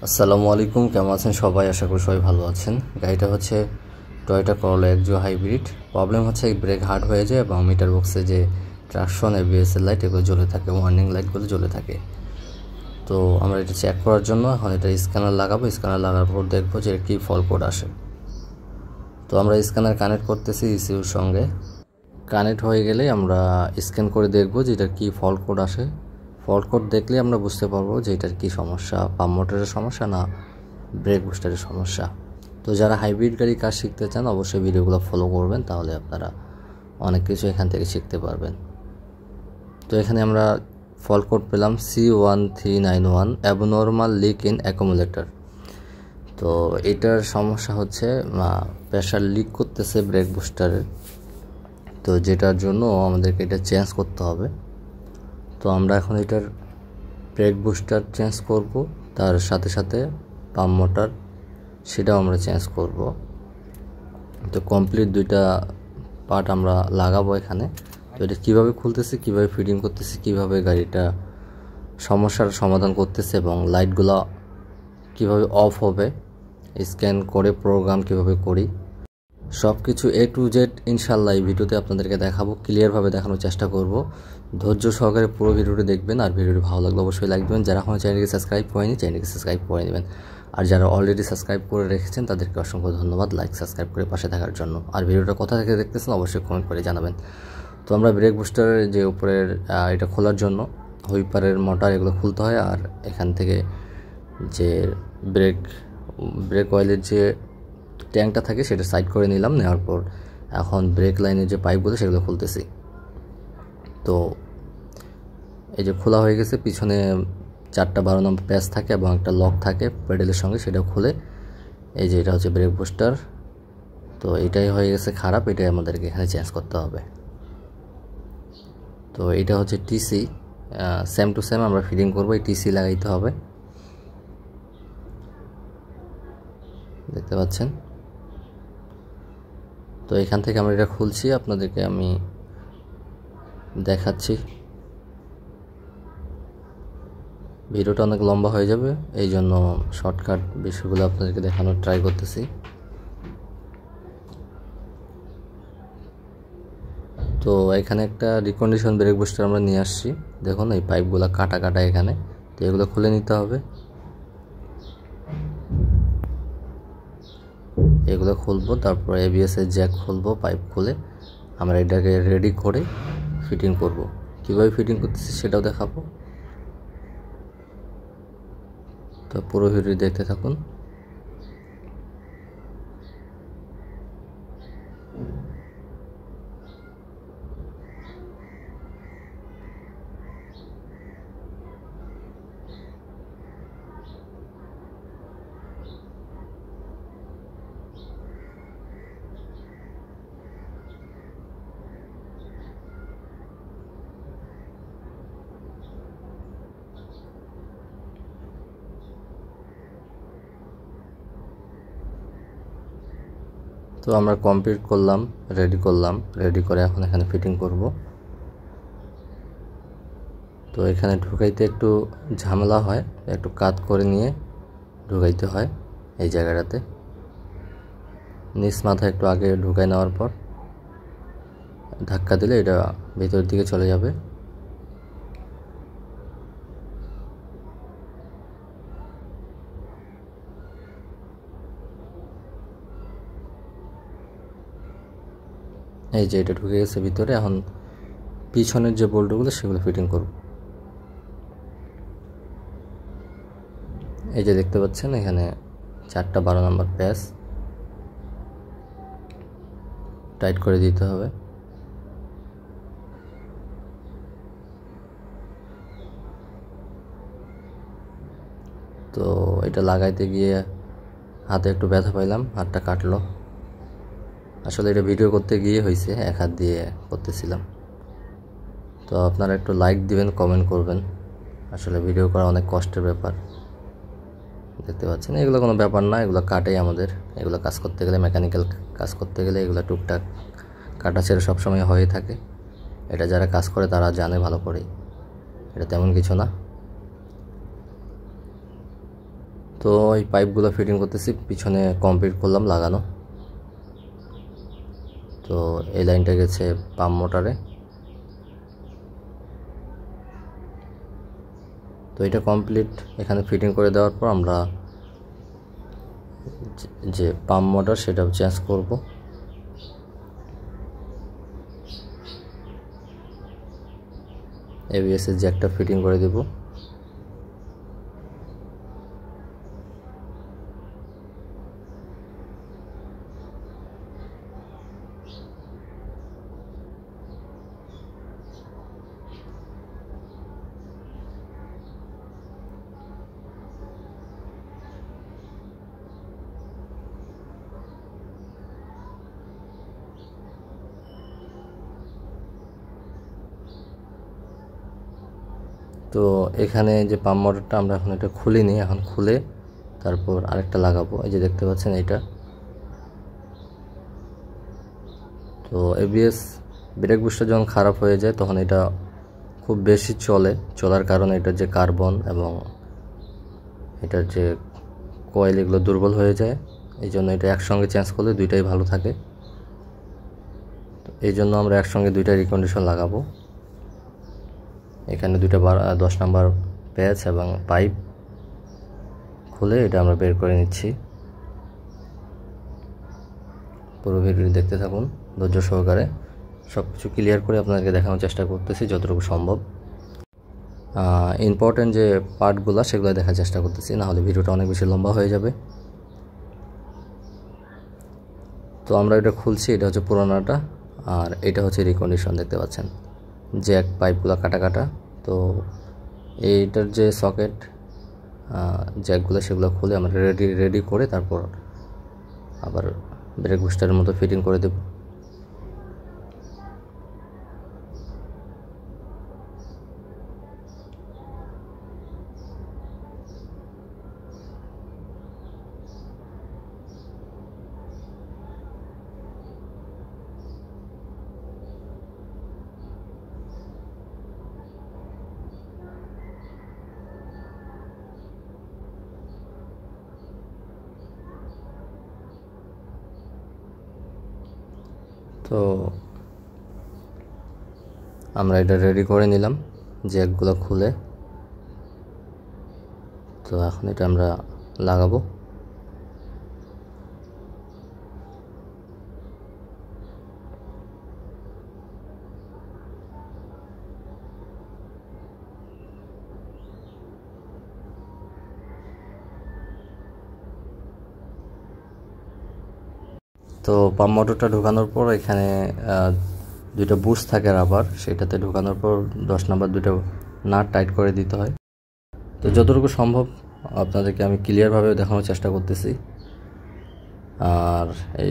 আসসালামু আলাইকুম, কেমন আছেন সবাই? আশা করি সবাই ভালো আছেন। গাড়িটা হচ্ছে Toyota Corolla Axio hybrid. Problem হচ্ছে ব্রেক হার্ড হয়ে যায় এবং মিটার বক্সে যে ট্রাকশন এবিএস এর লাইট এগুলো জ্বলে থাকে, ওয়ার্নিং লাইটগুলো জ্বলে থাকে। তো আমরা এটা চেক করার জন্য এখন এটা স্ক্যানার লাগাবো। স্ক্যানার লাগার পর দেখবো যে কী ফল্ট কোড আসে। তো আমরা স্ক্যানার কানেক্ট করতেছি ইসিউর সঙ্গে। কানেক্ট হয়ে গেলে আমরা স্ক্যান করে দেখবো যে এটার কী ফল্ট কোড আসে। ফল্ট কোড দেখলে আমরা বুঝতে পারবো যে এটার কী সমস্যা, পাম্প মোটরের সমস্যা না ব্রেক বুস্টারের সমস্যা। তো যারা হাইব্রিড গাড়ি কাজ শিখতে চান অবশ্যই ভিডিওগুলো ফলো করবেন, তাহলে আপনারা অনেক কিছু এখান থেকে শিখতে পারবেন। তো এখানে আমরা ফল্ট কোড পেলাম C1391 abnormal leak in accumulator. তো এটার সমস্যা হচ্ছে প্রেশার লিক করতেছে ব্রেক বুস্টারের, তো যেটার জন্য আমাদেরকে এটা চেঞ্জ করতে হবে। তো আমরা এখন এটার ব্রেক বুস্টার চেঞ্জ করব, তার সাথে সাথে পাম্প মোটর সেটাও আমরা চেঞ্জ করব। তো কমপ্লিট দুইটা পার্ট আমরা লাগাবো এখানে। তো এটা কীভাবে খুলতেছি, কীভাবে ফিটিং করতেছি, কীভাবে গাড়িটা সমস্যার সমাধান করতেছে এবং লাইটগুলো কীভাবে অফ হবে, স্ক্যান করে প্রোগ্রাম কীভাবে করি, সব কিছু A to Z ইনশাল্লাহ এই ভিডিওতে আপনাদেরকে দেখাবো, ক্লিয়ারভাবে দেখানোর চেষ্টা করব। ধৈর্য সহকারে পুরো ভিডিওটি দেখবেন, আর ভিডিওটি ভালো লাগলে অবশ্যই লাইক দেবেন। যারা এখন চ্যানেলকে সাবস্ক্রাইব করেনি চ্যানেলকে সাবস্ক্রাইব করে নেবেন, আর যারা অলরেডি সাবস্ক্রাইব করে রেখেছেন তাদেরকে অসংখ্য ধন্যবাদ লাইক সাবস্ক্রাইব করে পাশে থাকার জন্য। আর ভিডিওটা কোথা থেকে দেখতেছেন অবশ্যই কমেন্ট করে জানাবেন। তো আমরা ব্রেক বুস্টারের যে উপরের এটা খোলার জন্য হুইপারের মোটর এগুলো খুলতে হয়, আর এখান থেকে যে ব্রেক অয়েলের যে ট্যাঙ্কটা থাকে সেটা সাইড করে নিলাম। নেওয়ার পর এখন ব্রেক লাইনের যে পাইপগুলো সেগুলো খুলতেছি। তো এই যে খোলা হয়ে গেছে, পিছনে 4টা 12 নম্বর প্যাচ থাকে এবং একটা লক থাকে প্যাডেলের সঙ্গে, সেটা খুলে এই যে এটা হচ্ছে ব্রেক বুস্টার। তো এটাই হয়ে গেছে খারাপ, এটাই আমাদেরকে এখানে চেঞ্জ করতে হবে। তো এটা হচ্ছে টিসি, সেম টু সেম আমরা ফিটিং করবো, এই টিসি লাগাইতে হবে, দেখতে পাচ্ছেন। তো এখান থেকে আমরা এটা খুলছি, আপনাদেরকে আমি দেখাচ্ছি। ভিডিওটা অনেক লম্বা হয়ে যাবে, এই জন্য শর্টকাট বিষয়গুলো আপনাদেরকে দেখানোর ট্রাই করতেছি। তো এখানে একটা রিকন্ডিশন ব্রেক বুস্টার আমরা নিয়ে আসছি, দেখুন এই পাইপগুলো কাটা কাটা এখানে। তো এগুলো খুলে নিতে হবে, এগুলো খুলবো, তারপর ABS এর জ্যাক খুলবো, পাইপ খুলে আমরা এটাকে রেডি করে ফিটিং করব। কীভাবে ফিটিং করতেছি সেটাও দেখাবো, তো পুরো ভিডিও দেখতে থাকুন। তো আমরা কমপ্লিট করলাম, রেডি করে এখন এখানে ফিটিং করব। তো এখানে ঢুকাইতে একটু ঝামেলা হয়, একটু কাট করে নিয়ে ঢুকাইতে হয় এই জায়গাটাতে। নিচ মাথা একটু আগে ঢুকাই নেওয়ার পর ধাক্কা দিলে এটা ভেতরের দিকে চলে যাবে। এই যে এটা ঢুকে গেছে ভিতরে, এখন পিছনের যে বোল্টগুলো সেগুলো ফিটিং করব। এই যে দেখতে পাচ্ছেন এখানে 4টা 12 নম্বর প্যাচ টাইট করে দিতে হবে। তো এটা লাগাইতে গিয়ে হাতে একটু ব্যথা পাইলাম, হাতটা কাটলো। আসলে এটা ভিডিও করতে গিয়ে হয়েছে, এক হাত দিয়ে করতেছিলাম। তো আপনারা একটু লাইক দিবেন, কমেন্ট করবেন, আসলে ভিডিও করা অনেক কষ্টের ব্যাপার। দেখতে পাচ্ছেন এগুলো কোনো ব্যাপার না, এগুলো কাটেই আমাদের, এগুলো কাজ করতে গেলে, মেকানিক্যাল কাজ করতে গেলে এগুলো টুকটাক কাটা ছেড়ে সবসময় হয়ে থাকে। এটা যারা কাজ করে তারা জানে ভালো করেই, এটা তেমন কিছু না। তো এই পাইপগুলো ফিটিং করতেছি, পিছনে কমপ্লিট করলাম লাগানো। তো এই লাইনটা গেছে পাম্প মোটরে। তো এটা কমপ্লিট এখানে ফিটিং করে দেওয়ার পর আমরা যে পাম্প মোটর সেটা চেঞ্জ করব। এবিএস এর জ্যাকটা ফিটিং করে দেব। তো এখানে যে পাম্প মোটরটা আমরা এখন এটা খুলিনি, এখন খুলে তারপর আরেকটা লাগাবো। এই যে দেখতে পাচ্ছেন এটা। তো এবিএস ব্রেক বুস্টার যখন খারাপ হয়ে যায় তখন এটা খুব বেশি চলার কারণে এটার যে কার্বন এবং এটার যে কয়েল এগুলো দুর্বল হয়ে যায়। এই জন্য এটা একসঙ্গে চেঞ্জ করলে দুইটাই ভালো থাকে। এই জন্য আমরা একসঙ্গে দুইটা রিকন্ডিশন লাগাবো। এখানে দুইটা 10 নাম্বার প্যাচ এবং পাইপ খুলে এটা আমরা বের করে নিচ্ছি। পুরো ভিডিওটি দেখতে থাকুন ধৈর্য সহকারে। সব কিছু ক্লিয়ার করে আপনাদেরকে দেখানোর চেষ্টা করতেছি যতটুকু সম্ভব। ইম্পর্টেন্ট যে পার্টগুলো সেগুলো দেখার চেষ্টা করতেছি, না হলে ভিডিওটা অনেক বেশি লম্বা হয়ে যাবে। তো আমরা এটা খুলছি, এটা হচ্ছে পুরোনোটা আর এটা হচ্ছে রিকন্ডিশন। দেখতে পাচ্ছেন জ্যাক পাইপগুলো কাটা। তো এইটার যে সকেট জ্যাকগুলো সেগুলো খুলে আমরা রেডি করে তারপর আবার ব্রেক বুস্টারের মতো ফিটিং করে দেব। তো আমরা এটা রেডি করে নিলাম জ্যাকগুলো খুলে। তো এখন এটা আমরা লাগাবো। তো পাম্প মোটরটা ঢোকানোর পর এখানে দুইটা বুশ থাকে রাবার, সেটাতে ঢোকানোর পর 10 নাম্বার দুটো নাট টাইট করে দিতে হয়। তো যতটুকু সম্ভব আপনাদেরকে আমি ক্লিয়ারভাবে দেখানোর চেষ্টা করতেছি। আর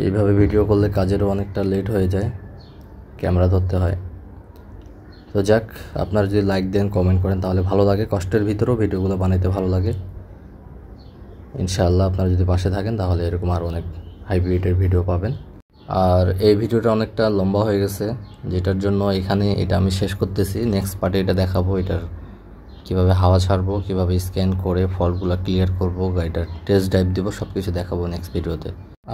এইভাবে ভিডিও করলে কাজেরও অনেকটা লেট হয়ে যায়, ক্যামেরা ধরতে হয়। তো যাক, আপনারা যদি লাইক দেন কমেন্ট করেন তাহলে ভালো লাগে। কষ্টের ভিতরেও ভিডিওগুলো বানাইতে ভালো লাগে। ইনশাআল্লাহ আপনারা যদি পাশে থাকেন তাহলে এরকম আরও অনেক হাইব্রিডের ভিডিও পাবেন। আর এই ভিডিওটা অনেকটা লম্বা হয়ে গেছে, যেটার জন্য এখানে এটা আমি শেষ করতেছি। নেক্সট পার্টে এটা দেখাবো, এটার কীভাবে হাওয়া ছাড়বো, কীভাবে স্ক্যান করে ফল্টগুলো ক্লিয়ার করবো, গাড়িটার টেস্ট ড্রাইভ দেবো, সব কিছু দেখাবো নেক্সট ভিডিওতে।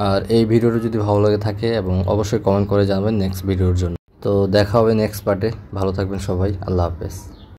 আর এই ভিডিওটা যদি ভালো লাগে থাকে এবং অবশ্যই কমেন্ট করে জানাবেন নেক্সট ভিডিওর জন্য। তো দেখা হবে নেক্সট পার্টে। ভালো থাকবেন সবাই, আল্লাহ হাফেজ।